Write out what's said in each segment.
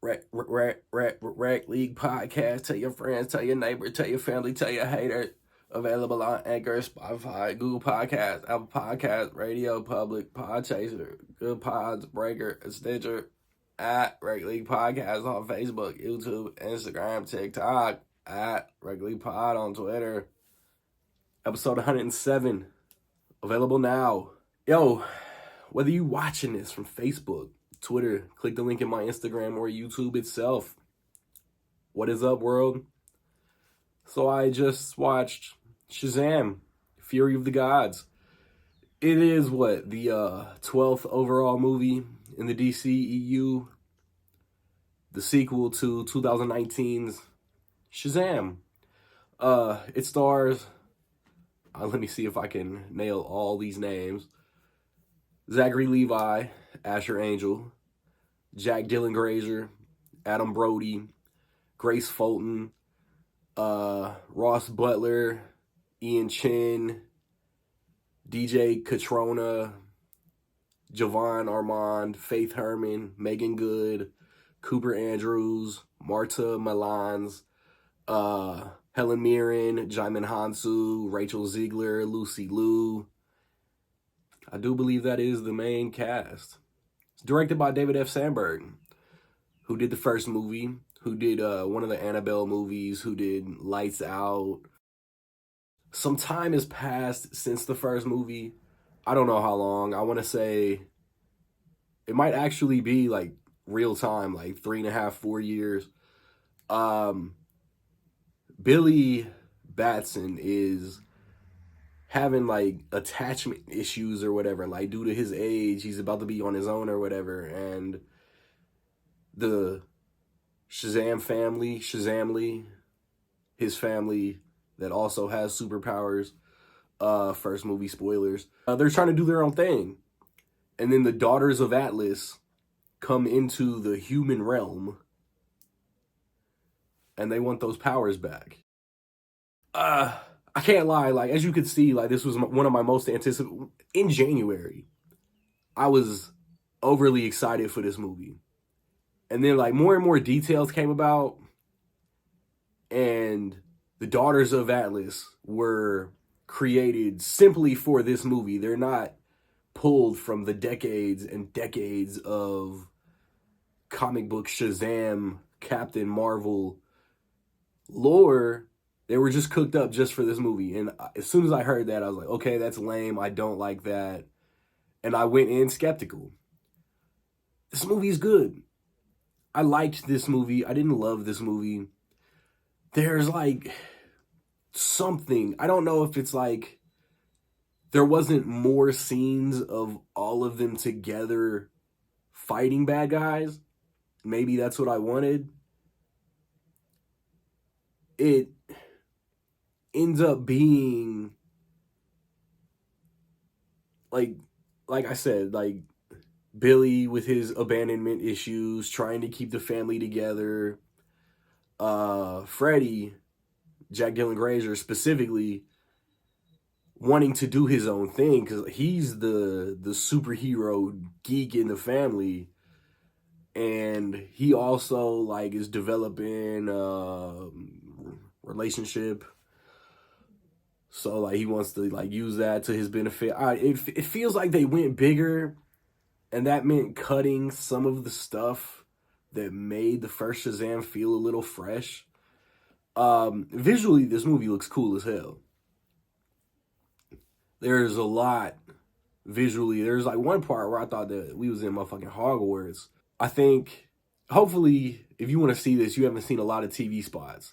Rec League podcast. Tell your friends, tell your neighbor, tell your family, tell your haters. Available on Anchor, Spotify, Google Podcasts, Apple Podcasts, Radio Public, Podchaser, Good Pods, Breaker, Stitcher, at Rec League Podcast on Facebook, YouTube, Instagram, TikTok, at Rec League Pod on Twitter. Episode 107. Available now. Yo, whether you watching this from Facebook, Twitter, click the link in my Instagram or YouTube itself. What is up, world? So I just watched Shazam, Fury of the Gods. It is the 12th overall movie in the DCEU, the sequel to 2019's Shazam. It stars, let me see if I can nail all these names. Zachary Levi, Asher Angel, Jack Dylan Grazer, Adam Brody, Grace Fulton, Ross Butler, Ian Chin, DJ Catrona, Javon Armand, Faith Herman, Megan Good, Cooper Andrews, Marta Malans, Helen Mirren, Jaimin Hansu, Rachel Ziegler, Lucy Liu. I do believe that is the main cast. It's directed by David F. Sandberg, who did the first movie, who did one of the Annabelle movies, who did Lights Out. Some time has passed since the first movie. I don't know how long. I want to say it might actually be like real time, like 3.5, 4 years. Billy Batson is having like attachment issues or whatever, like due to his age, he's about to be on his own or whatever, and the Shazam family, Shazamly, his family that also has superpowers, first movie spoilers, they're trying to do their own thing, and then the Daughters of Atlas come into the human realm, and they want those powers back. I can't lie, like, as you could see, like, this was one of my most anticipated. In January, I was overly excited for this movie. And then, like, more and more details came about, and the Daughters of Atlas were created simply for this movie. They're not pulled from the decades and decades of comic book Shazam, Captain Marvel lore. They were just cooked up just for this movie. And as soon as I heard that, I was like, okay, that's lame. I don't like that. And I went in skeptical. This movie is good. I liked this movie. I didn't love this movie. There's like something. I don't know if it's like there wasn't more scenes of all of them together fighting bad guys. Maybe that's what I wanted. It ends up being like I said, like Billy with his abandonment issues, trying to keep the family together. Freddie, Jack Dylan Grazer specifically, wanting to do his own thing because he's the superhero geek in the family, and he also like is developing a relationship. So like he wants to like use that to his benefit. It feels like they went bigger, and that meant cutting some of the stuff that made the first Shazam feel a little fresh. Visually, this movie looks cool as hell. There's a lot visually. There's like one part where I thought that we was in motherfucking Hogwarts. I think, hopefully, if you want to see this, you haven't seen a lot of TV spots.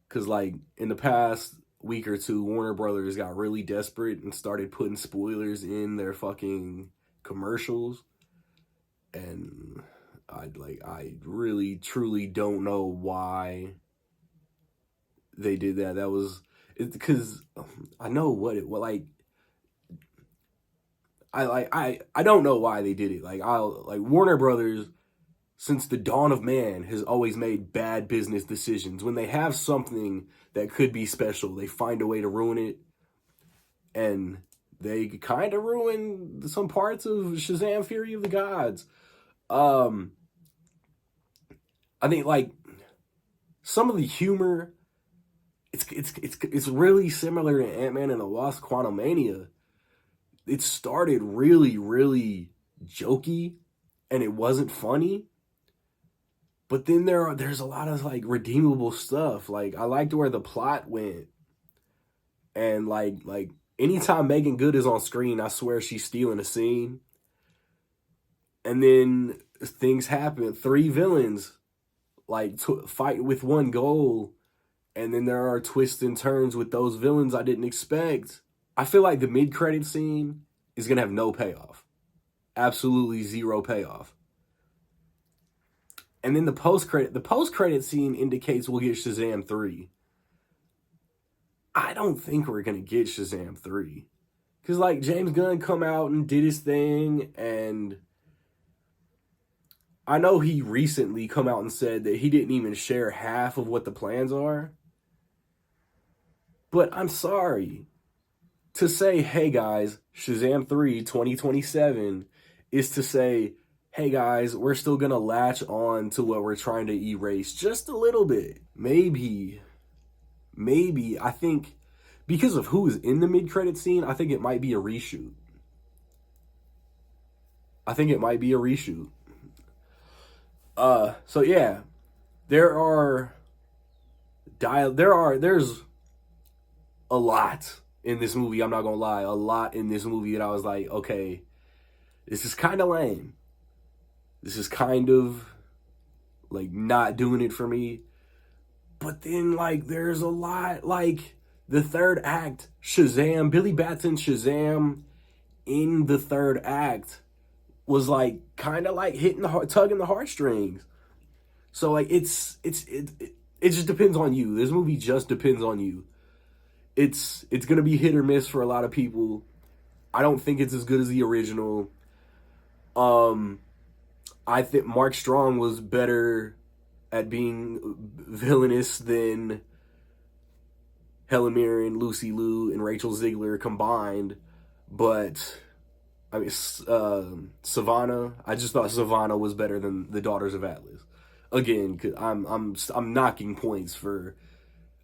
Because like in the past week or two, Warner Brothers got really desperate and started putting spoilers in their fucking commercials, and I really truly don't know why they did that. That was because I know I don't know why they did it. Like Warner Brothers, since the dawn of man, has always made bad business decisions. When they have something that could be special, they find a way to ruin it. And they kind of ruined some parts of Shazam Fury of the Gods. I think like some of the humor, it's really similar to Ant-Man and the Wasp: Quantumania. It started really, really jokey, and it wasn't funny. But then there's a lot of like redeemable stuff. Like I liked where the plot went, and like anytime Megan Good is on screen, I swear she's stealing a scene. And then things happen. Three villains like fight with one goal, and then there are twists and turns with those villains I didn't expect. I feel like the mid-credit scene is gonna have no payoff, absolutely zero payoff. And then the post-credit scene indicates we'll get Shazam 3. I don't think we're gonna get Shazam 3. Cause like James Gunn come out and did his thing, and I know he recently come out and said that he didn't even share half of what the plans are. But I'm sorry. To say, hey guys, Shazam 3 2027 is to say, hey guys, we're still gonna latch on to what we're trying to erase just a little bit. Maybe, I think because of who is in the mid-credit scene, I think it might be a reshoot. I think it might be a reshoot. So yeah, there's a lot in this movie, I'm not gonna lie, a lot in this movie that I was like, okay, this is kind of lame. This is kind of like not doing it for me. But then like there's a lot, like the third act, Shazam, Billy Batson Shazam in the third act was like kind of like tugging the heartstrings. So like it just depends on you. This movie just depends on you. It's gonna be hit or miss for a lot of people. I don't think it's as good as the original. I think Mark Strong was better at being villainous than Helen Mirren, Lucy Liu, and Rachel Ziegler combined. But I mean, Savannah. I just thought Savannah was better than the Daughters of Atlas. Again, cause I'm knocking points for.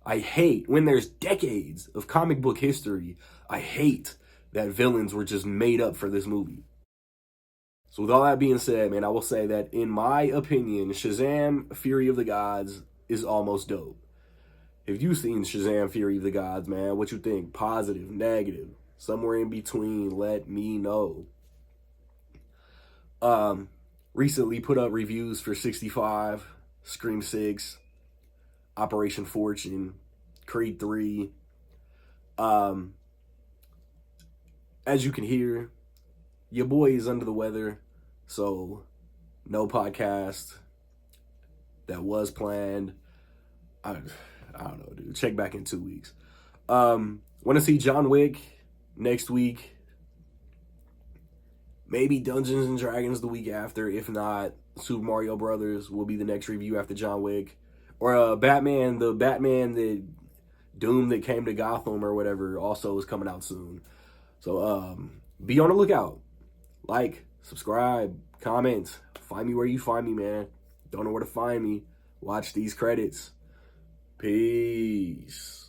I hate when there's decades of comic book history. I hate that villains were just made up for this movie. So with all that being said, man, I will say that in my opinion, Shazam: Fury of the Gods is almost dope. If you've seen Shazam: Fury of the Gods, man, what you think? Positive, negative, somewhere in between, let me know. Recently put up reviews for 65, Scream 6, Operation Fortune, Creed 3. As you can hear, your boy is under the weather, so no podcast that was planned. I don't know, dude. Check back in 2 weeks. Want to see John Wick next week. Maybe Dungeons and Dragons the week after. If not, Super Mario Brothers will be the next review after John Wick. Or Batman, the Batman that Doom that came to Gotham or whatever also is coming out soon. So be on the lookout. Like, subscribe, comment. Find me where you find me, man. Don't know where to find me. Watch these credits. Peace.